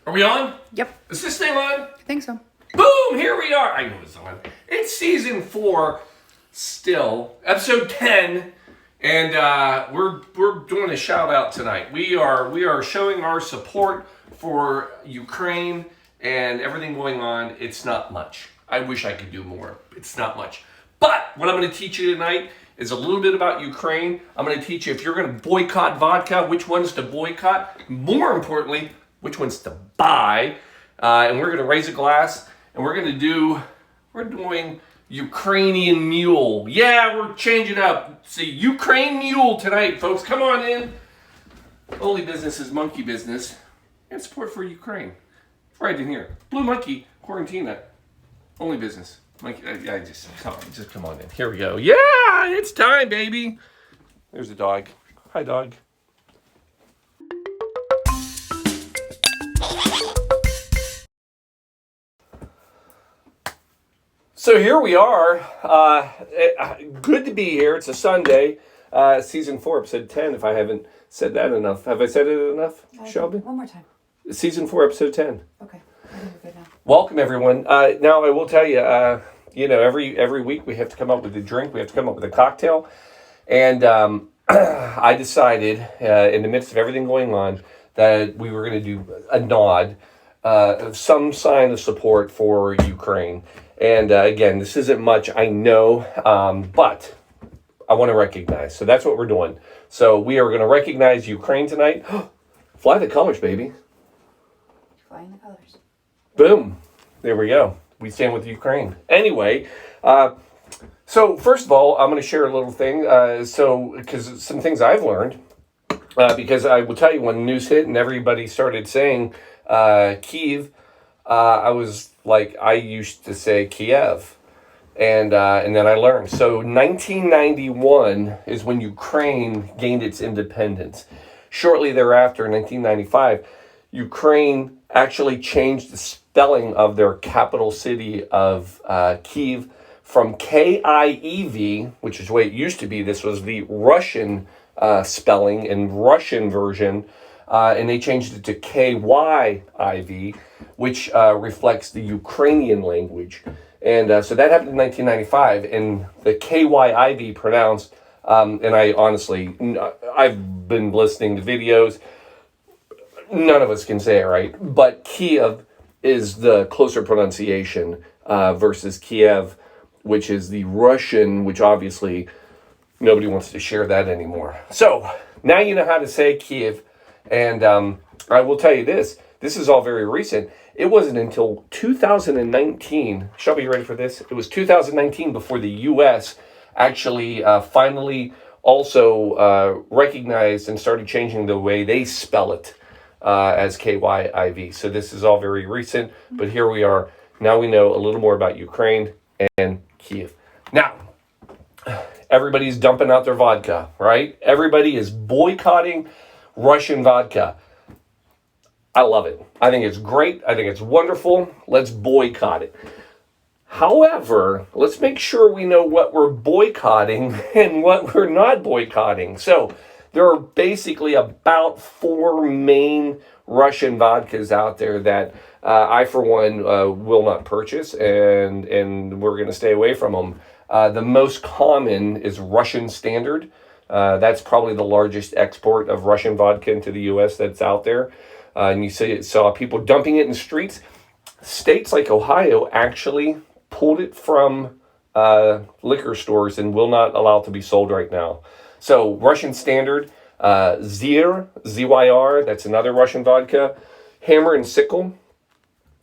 Are we on? Yep. Is this thing on? I think so. Boom! Here we are. I know it's on. It's season 4, still episode 10, and we're doing a shout out tonight. We are showing our support for Ukraine and everything going on. It's not much. I wish I could do more. It's not much. But what I'm going to teach you tonight is a little bit about Ukraine. I'm going to teach you if you're going to boycott vodka, which ones to boycott. More importantly, which ones to buy. And we're going to raise a glass, and we're doing Ukrainian Mule. Yeah, we're changing up. See, Ukraine Mule tonight, folks. Come on in. Only business is monkey business. And support for Ukraine. Right in here. Blue Monkey, Quarantina. Only business. Monkey, just come on in. Here we go. Yeah, it's time, baby. There's a dog. Hi, dog. So here we are. Good to be here. It's a Sunday. Season 4, episode 10, if I haven't said that enough. Have I said it enough, Shelby? One more time. Season 4, episode 10. Okay. I think we're good now. Welcome, everyone. Now, I will tell you, every week we have to come up with a drink. We have to come up with a cocktail. And I decided, in the midst of everything going on, that we were going to do a nod, some sign of support for Ukraine. And again, this isn't much, I know, but I want to recognize. So that's what we're doing. So we are going to recognize Ukraine tonight. Fly the colors, baby. Flying the colors. Boom. There we go. We stand with Ukraine. Anyway, so first of all, I'm going to share a little thing. Because some things I've learned. Because I will tell you, when the news hit and everybody started saying Kyiv, I was like, I used to say Kiev. And then I learned. So 1991 is when Ukraine gained its independence. Shortly thereafter, in 1995, Ukraine actually changed the spelling of their capital city of Kyiv from K-I-E-V, which is the way it used to be. This was the Russian spelling and Russian version. And they changed it to K-Y-I-V, which reflects the Ukrainian language. And so that happened in 1995. And the K-Y-I-V pronounced, and I've been listening to videos. None of us can say it right. But Kiev is the closer pronunciation versus Kiev, which is the Russian, which obviously nobody wants to share that anymore. So now you know how to say Kiev. And I will tell you this is all very recent. It wasn't until 2019, Shelby, you ready for this? It was 2019 before the U.S. actually finally also recognized and started changing the way they spell it as K-Y-I-V. So this is all very recent, but here we are. Now we know a little more about Ukraine and Kyiv. Now, everybody's dumping out their vodka, right? Everybody is boycotting Russian vodka. I love it. I think it's great. I think it's wonderful. Let's boycott it. However, let's make sure we know what we're boycotting and what we're not boycotting. So there are basically about 4 main Russian vodkas out there that I, for one, will not purchase, and we're going to stay away from them. The most common is Russian Standard. That's probably the largest export of Russian vodka into the U.S. that's out there. And you saw people dumping it in streets. States like Ohio actually pulled it from liquor stores and will not allow it to be sold right now. So Russian Standard, ZYR, that's another Russian vodka. Hammer and Sickle,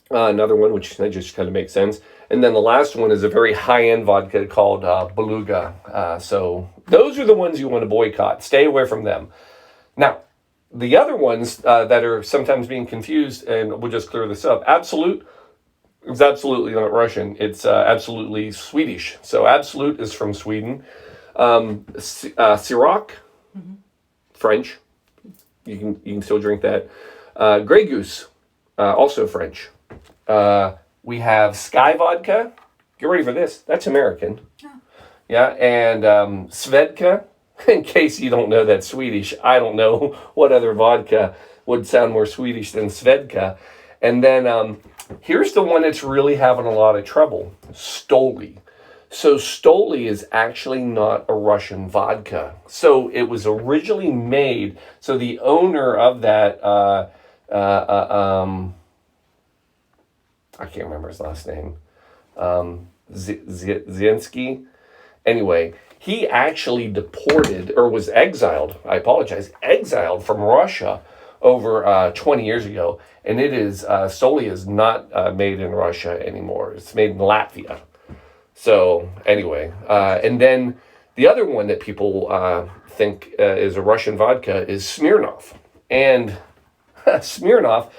another one, which just kind of makes sense. And then the last one is a very high-end vodka called Beluga. So those are the ones you want to boycott. Stay away from them. Now, the other ones that are sometimes being confused, and we'll just clear this up. Absolute is absolutely not Russian. It's absolutely Swedish. So Absolute is from Sweden. Ciroc, French. You can still drink that. Grey Goose, also French. We have Sky Vodka. Get ready for this. That's American. Oh. Yeah, and Svedka. In case you don't know that's Swedish, I don't know what other vodka would sound more Swedish than Svedka. And then here's the one that's really having a lot of trouble, Stoli. So Stoli is actually not a Russian vodka. So it was originally made, so the owner of that, I can't remember his last name, Ziensky. Anyway, he actually deported, or was exiled, I apologize, exiled from Russia over 20 years ago. And it is, Stoli is not made in Russia anymore. It's made in Latvia. So anyway, and then the other one that people think is a Russian vodka is Smirnoff. And Smirnoff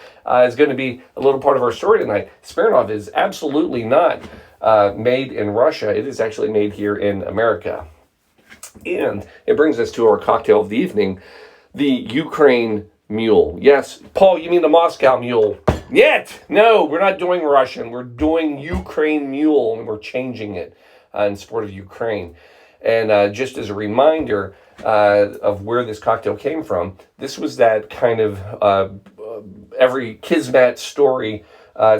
is going to be a little part of our story tonight. Smirnoff is absolutely not made in Russia. It is actually made here in America. And it brings us to our cocktail of the evening, the Ukraine Mule. Yes, Paul, you mean the Moscow Mule? Yet, no, we're not doing Russian. We're doing Ukraine Mule, and we're changing it in support of Ukraine. And just as a reminder of where this cocktail came from, this was that kind of every Kismet story.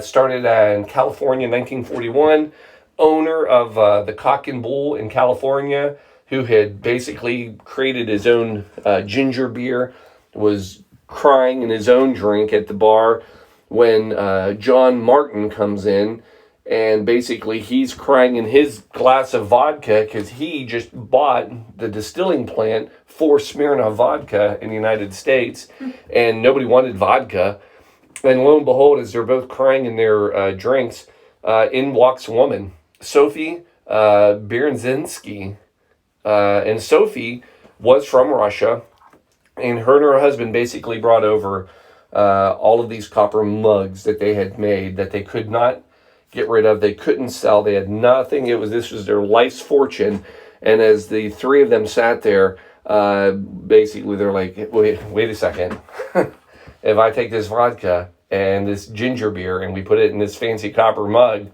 Started in California in 1941. Owner of the Cock and Bull in California, who had basically created his own ginger beer, was crying in his own drink at the bar when John Martin comes in, and basically he's crying in his glass of vodka because he just bought the distilling plant for Smirnoff vodka in the United States, and nobody wanted vodka. And lo and behold, as they're both crying in their drinks, in walks a woman, Sophie Berzinski. And Sophie was from Russia, and her husband basically brought over all of these copper mugs that they had made that they could not get rid of. They couldn't sell. They had nothing. This was their life's fortune. And as the three of them sat there, basically they're like, wait a second. If I take this vodka and this ginger beer and we put it in this fancy copper mug,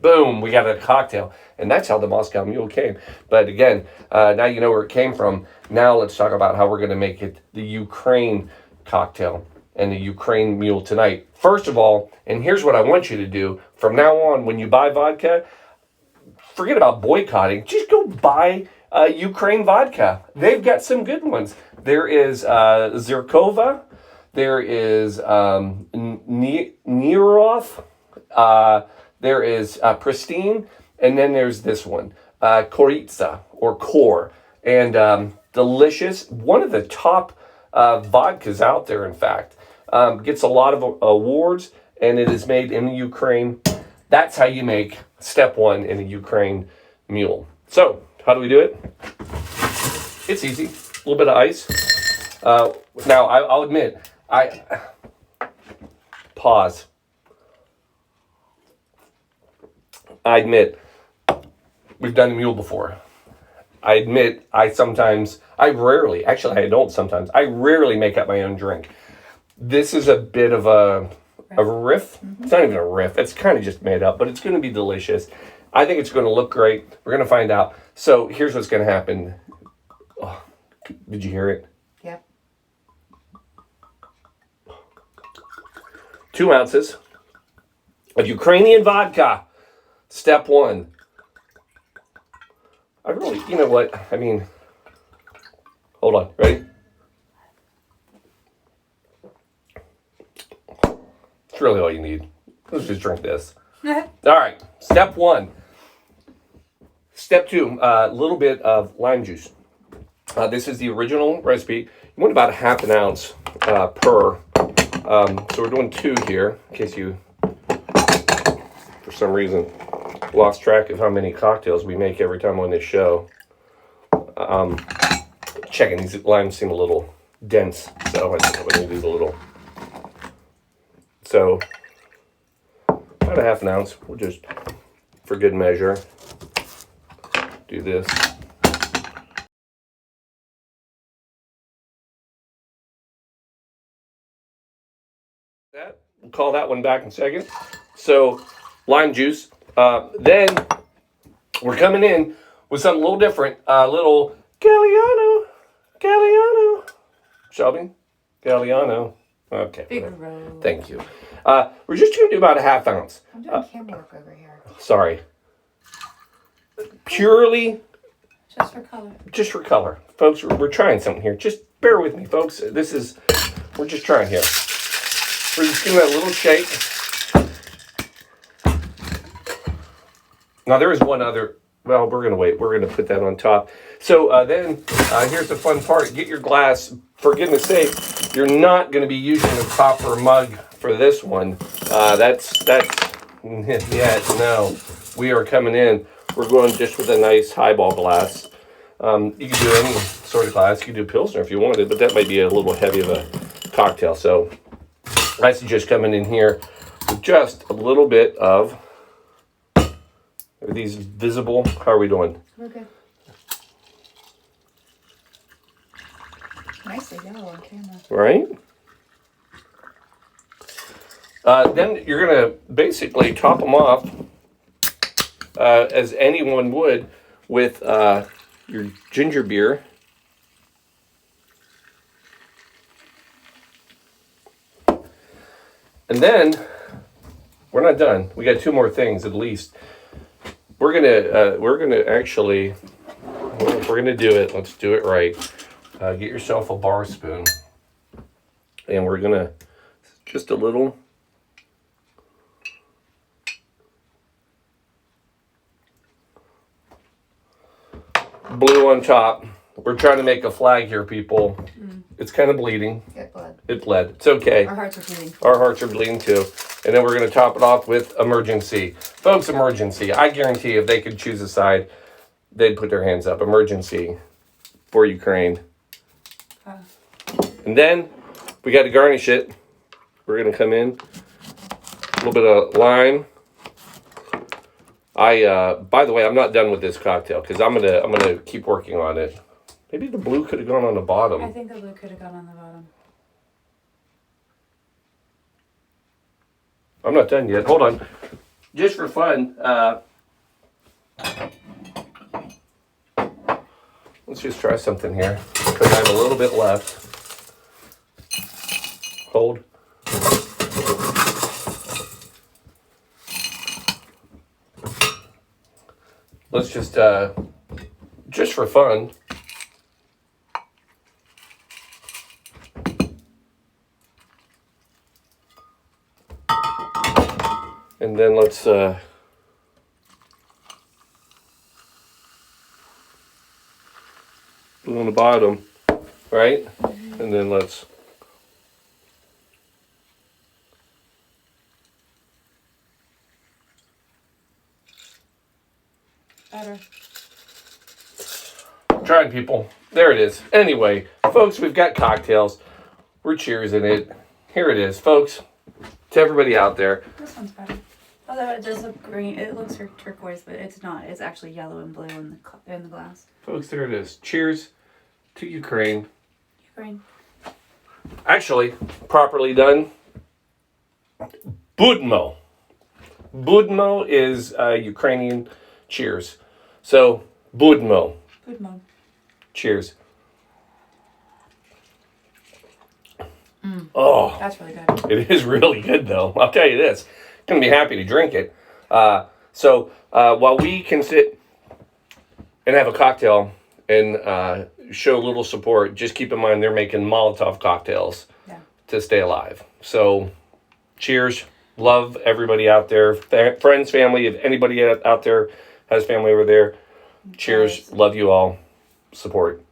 boom, we got a cocktail. And that's how the Moscow Mule came. But again, now you know where it came from. Now let's talk about how we're going to make it the Ukraine cocktail and the Ukraine Mule tonight. First of all, and here's what I want you to do. From now on, when you buy vodka, forget about boycotting. Just go buy Ukraine vodka. They've got some good ones. There is Zirkova. There is Nerov. There is Pristine. And then there's this one, Koritsa, or Core. And delicious. One of the top vodkas out there, in fact. Gets a lot of awards, and it is made in the Ukraine. That's how you make step one in a Ukraine Mule. So, how do we do it? It's easy. A little bit of ice. Now, I'll admit, pause. I admit, we've done a mule before. I admit, I rarely make up my own drink. This is a bit of a riff. Mm-hmm. It's not even a riff. It's kind of just made up, but it's going to be delicious. I think it's going to look great. We're going to find out. So here's what's going to happen. Oh, did you hear it? Yeah. 2 ounces of Ukrainian vodka. Step one. You know what? I mean, hold on. Ready? It's really all you need. Let's just drink this. All right. Step one. Step two, a little bit of lime juice. This is the original recipe. You want about 1/2 ounce per. So we're doing 2 here, in case you, for some reason, lost track of how many cocktails we make every time on this show. Checking, these limes seem a little dense, so I think I'm going to do a little. So, about 1/2 ounce. We'll just, for good measure, do this. We'll call that one back in a second. So, lime juice. Then we're coming in with something a little different. A little Galliano. Shelby? Galliano. Okay. Figaro. Thank you. We're just going to do about a half ounce. I'm doing camera work over here. Sorry. Purely Just for color. just for color. Folks, we're trying something here. Just bear with me, folks. We're just trying here. We're just giving that a little shake. Now, there is one other. Well, we're going to wait. We're going to put that on top. So then, here's the fun part. Get your glass. For goodness sake, you're not going to be using a copper mug for this one. Yeah, no. We are coming in. We're going just with a nice highball glass. You can do any sort of glass. You can do Pilsner if you wanted, but that might be a little heavy of a cocktail. So I suggest coming in here with just a little bit of... Are these visible? How are we doing? We're good. Nicely yellow on camera. Right? Then you're going to basically top them off as anyone would with your ginger beer. And then we're not done. We got two more things at least. We're gonna actually, well, if we're gonna do it, let's do it right. Get yourself a bar spoon, and we're gonna just a little. Blue on top. We're trying to make a flag here, people. It's kind of bleeding. Get blood. It bled. It's okay. Our hearts are bleeding. Our hearts are bleeding too. And then we're going to top it off with emergency. Folks, emergency. I guarantee if they could choose a side, they'd put their hands up. Emergency for Ukraine. And then we got to garnish it. We're going to come in. A little bit of lime. By the way, I'm not done with this cocktail because I'm gonna keep working on it. Maybe the blue could have gone on the bottom. I think the blue could have gone on the bottom. I'm not done yet. Hold on. Just for fun, let's just try something here because I have a little bit left. Hold. Let's just for fun. And then let's blue on the bottom, right? And then let's Better. trying, people. There it is. Anyway, folks, we've got cocktails. We're cheersing it. Here it is, folks. To everybody out there. This one's better. Although it does look green, it looks turquoise, but it's not. It's actually yellow and blue in the glass. Folks, there it is. Cheers to Ukraine. Ukraine. Actually, properly done. Budmo. Budmo is Ukrainian cheers. So, budmo. Good mom. Cheers. Oh, That's really good. it is really good, though. I'll tell you this. Going to be happy to drink it. So, while we can sit and have a cocktail and show a little support, just keep in mind they're making Molotov cocktails to stay alive. So, cheers. Love everybody out there. Friends, family. If anybody out there has family over there, cheers. Love you all. Support.